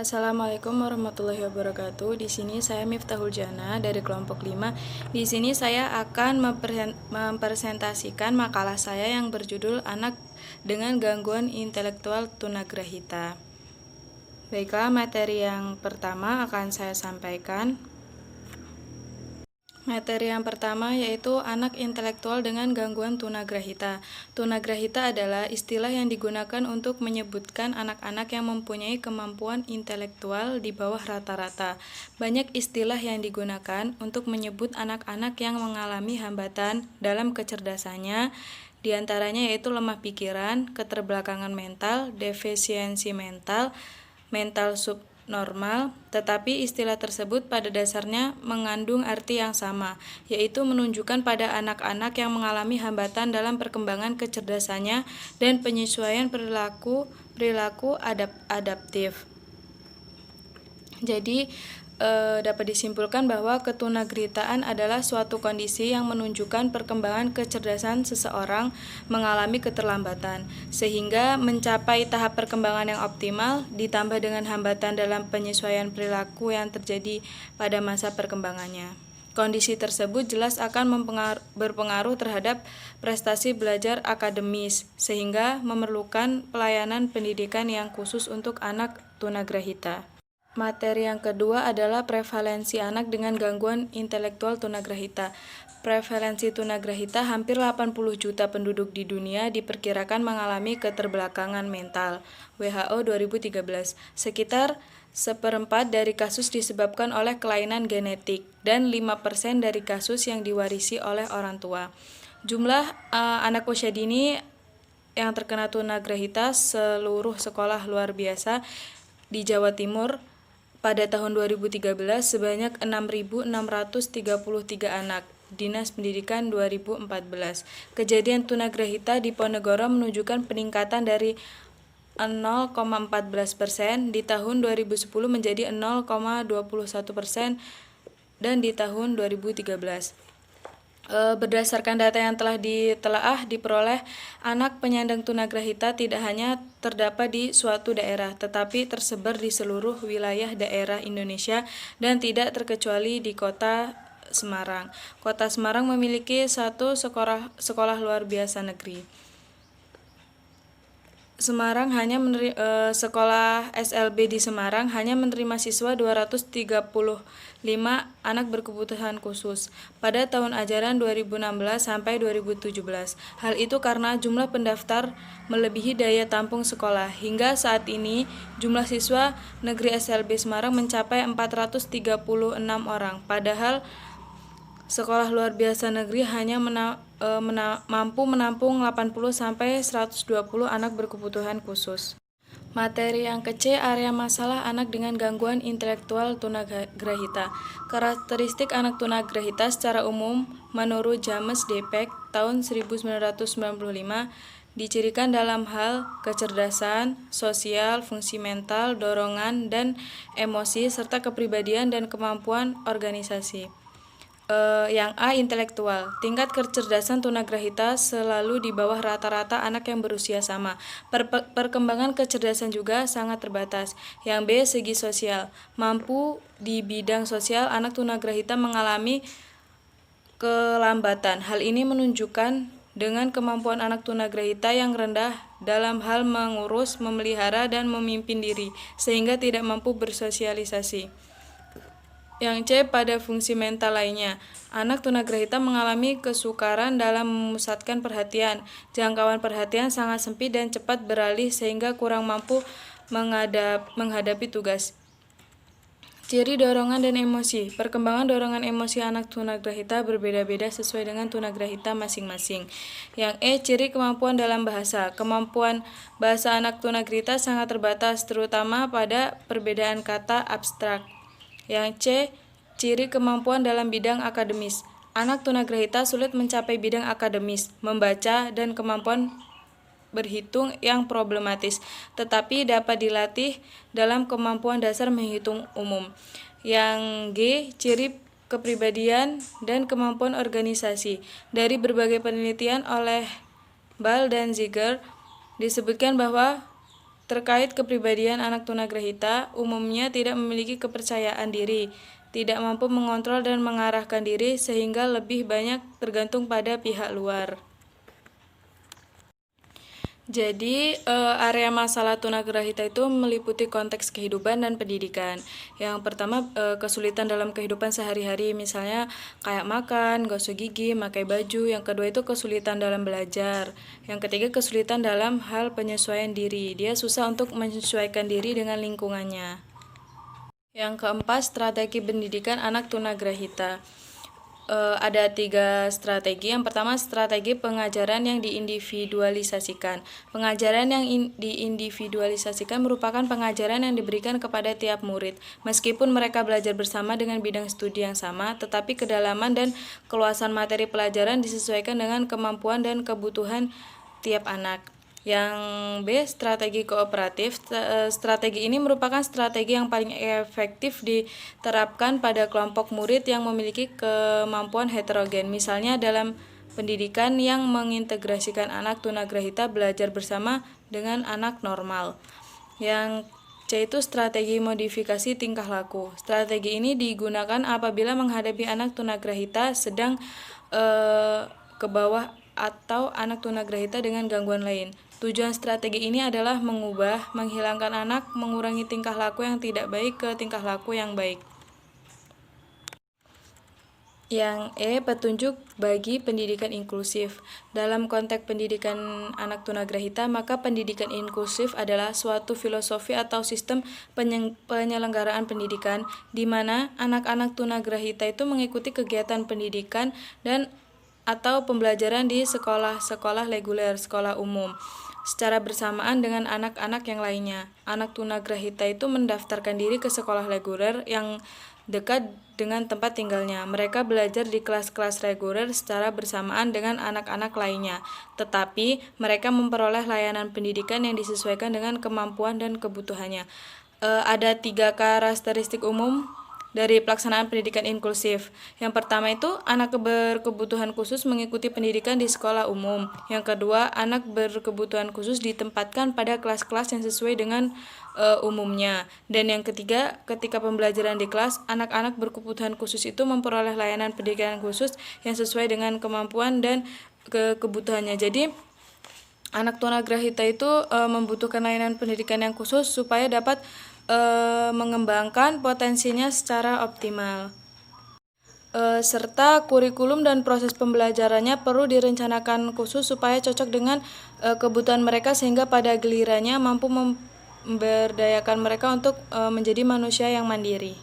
Assalamualaikum warahmatullahi wabarakatuh. Di sini saya Miftahul Jana dari kelompok 5. Di sini saya akan mempresentasikan makalah saya yang berjudul Anak dengan Gangguan Intelektual Tunagrahita. Baiklah, materi yang pertama akan saya sampaikan. Materi yang pertama yaitu anak intelektual dengan gangguan tunagrahita. Tunagrahita adalah istilah yang digunakan untuk menyebutkan anak-anak yang mempunyai kemampuan intelektual di bawah rata-rata. Banyak istilah yang digunakan untuk menyebut anak-anak yang mengalami hambatan dalam kecerdasannya, di antaranya yaitu lemah pikiran, keterbelakangan mental, defisiensi mental, mental subnormal, tetapi istilah tersebut pada dasarnya mengandung arti yang sama, yaitu menunjukkan pada anak-anak yang mengalami hambatan dalam perkembangan kecerdasannya dan penyesuaian perilaku adaptif. Jadi, dapat disimpulkan bahwa ketunagrahita adalah suatu kondisi yang menunjukkan perkembangan kecerdasan seseorang mengalami keterlambatan, sehingga mencapai tahap perkembangan yang optimal, ditambah dengan hambatan dalam penyesuaian perilaku yang terjadi pada masa perkembangannya. Kondisi tersebut jelas akan berpengaruh terhadap prestasi belajar akademis, sehingga memerlukan pelayanan pendidikan yang khusus untuk anak tunagrahita. Materi yang kedua adalah prevalensi anak dengan gangguan intelektual tunagrahita. Prevalensi tunagrahita hampir 80 juta penduduk di dunia diperkirakan mengalami keterbelakangan mental. WHO 2013. Sekitar 1/4 dari kasus disebabkan oleh kelainan genetik dan 5% dari kasus yang diwarisi oleh orang tua. Jumlah anak usia dini yang terkena tunagrahita seluruh sekolah luar biasa di Jawa Timur pada tahun 2013 sebanyak 6.633 anak. Dinas Pendidikan 2014. Kejadian tunagrahita di Ponegoro menunjukkan peningkatan dari 0,14% di tahun 2010 menjadi 0,21% dan di tahun 2013. Berdasarkan data yang telah ditelaah diperoleh, anak penyandang tunagrahita tidak hanya terdapat di suatu daerah, tetapi tersebar di seluruh wilayah daerah Indonesia dan tidak terkecuali di Kota Semarang. Kota Semarang memiliki satu sekolah luar biasa negeri. Sekolah SLB di Semarang hanya menerima siswa 235 anak berkebutuhan khusus pada tahun ajaran 2016 sampai 2017. Hal itu karena jumlah pendaftar melebihi daya tampung sekolah. Hingga saat ini jumlah siswa negeri SLB Semarang mencapai 436 orang. Padahal sekolah luar biasa negeri hanya mampu menampung 80-120 anak berkebutuhan khusus. Materi yang ke-C, area masalah anak dengan gangguan intelektual tunagrahita. Karakteristik anak tunagrahita secara umum menurut James Depek tahun 1995 dicirikan dalam hal kecerdasan, sosial, fungsi mental, dorongan, dan emosi, serta kepribadian dan kemampuan organisasi. Yang A, intelektual. Tingkat kecerdasan tunagrahita selalu di bawah rata-rata anak yang berusia sama. Perkembangan kecerdasan juga sangat terbatas. Yang B, segi sosial. Mampu di bidang sosial, anak tunagrahita mengalami kelambatan. Hal ini menunjukkan dengan kemampuan anak tunagrahita yang rendah dalam hal mengurus, memelihara, dan memimpin diri, sehingga tidak mampu bersosialisasi. Yang C, pada fungsi mental lainnya, anak tunagrahita mengalami kesukaran dalam memusatkan perhatian. Jangkauan perhatian sangat sempit dan cepat beralih sehingga kurang mampu menghadapi tugas. Ciri dorongan dan emosi. Perkembangan dorongan emosi anak tunagrahita berbeda-beda sesuai dengan tunagrahita masing-masing. Yang E, ciri kemampuan dalam bahasa. Kemampuan bahasa anak tunagrahita sangat terbatas, terutama pada perbedaan kata abstrak. Yang C, ciri kemampuan dalam bidang akademis. Anak tunagrahita sulit mencapai bidang akademis, membaca, dan kemampuan berhitung yang problematis, tetapi dapat dilatih dalam kemampuan dasar menghitung umum. Yang G, ciri kepribadian dan kemampuan organisasi. Dari berbagai penelitian oleh Ball dan Ziegler disebutkan bahwa Terkait kepribadian anak tunagrahita, umumnya tidak memiliki kepercayaan diri, tidak mampu mengontrol dan mengarahkan diri sehingga lebih banyak tergantung pada pihak luar. Jadi, area masalah tunagrahita itu meliputi konteks kehidupan dan pendidikan. Yang pertama, kesulitan dalam kehidupan sehari-hari, misalnya kayak makan, gosok gigi, pakai baju. Yang kedua itu kesulitan dalam belajar. Yang ketiga, kesulitan dalam hal penyesuaian diri. Dia susah untuk menyesuaikan diri dengan lingkungannya. Yang keempat, strategi pendidikan anak tunagrahita. Ada 3 strategi. Yang pertama, strategi pengajaran yang diindividualisasikan. Pengajaran yang diindividualisasikan merupakan pengajaran yang diberikan kepada tiap murid. Meskipun mereka belajar bersama dengan bidang studi yang sama, tetapi kedalaman dan keluasan materi pelajaran disesuaikan dengan kemampuan dan kebutuhan tiap anak. Yang B, strategi kooperatif. Strategi ini merupakan strategi yang paling efektif diterapkan pada kelompok murid yang memiliki kemampuan heterogen. Misalnya dalam pendidikan yang mengintegrasikan anak tunagrahita belajar bersama dengan anak normal. Yang C itu strategi modifikasi tingkah laku. Strategi ini digunakan apabila menghadapi anak tunagrahita sedang ke bawah atau anak tunagrahita dengan gangguan lain. Tujuan strategi ini adalah mengubah, menghilangkan anak, mengurangi tingkah laku yang tidak baik ke tingkah laku yang baik. Yang E, petunjuk bagi pendidikan inklusif. Dalam konteks pendidikan anak tunagrahita, maka pendidikan inklusif adalah suatu filosofi atau sistem penyelenggaraan pendidikan di mana anak-anak tunagrahita itu mengikuti kegiatan pendidikan dan atau pembelajaran di sekolah-sekolah reguler, sekolah umum, secara bersamaan dengan anak-anak yang lainnya. Anak tunagrahita itu mendaftarkan diri ke sekolah reguler yang dekat dengan tempat tinggalnya. Mereka belajar di kelas-kelas reguler secara bersamaan dengan anak-anak lainnya, tetapi mereka memperoleh layanan pendidikan yang disesuaikan dengan kemampuan dan kebutuhannya. Ada 3 karakteristik umum dari pelaksanaan pendidikan inklusif. Yang pertama itu anak berkebutuhan khusus mengikuti pendidikan di sekolah umum. Yang kedua, anak berkebutuhan khusus ditempatkan pada kelas-kelas yang sesuai dengan umumnya. Dan yang ketiga, ketika pembelajaran di kelas, anak-anak berkebutuhan khusus itu memperoleh layanan pendidikan khusus yang sesuai dengan kemampuan dan kebutuhannya. Jadi anak tunagrahita itu membutuhkan layanan pendidikan yang khusus supaya dapat mengembangkan potensinya secara optimal. Serta kurikulum dan proses pembelajarannya perlu direncanakan khusus supaya cocok dengan kebutuhan mereka sehingga pada gilirannya mampu memberdayakan mereka untuk menjadi manusia yang mandiri.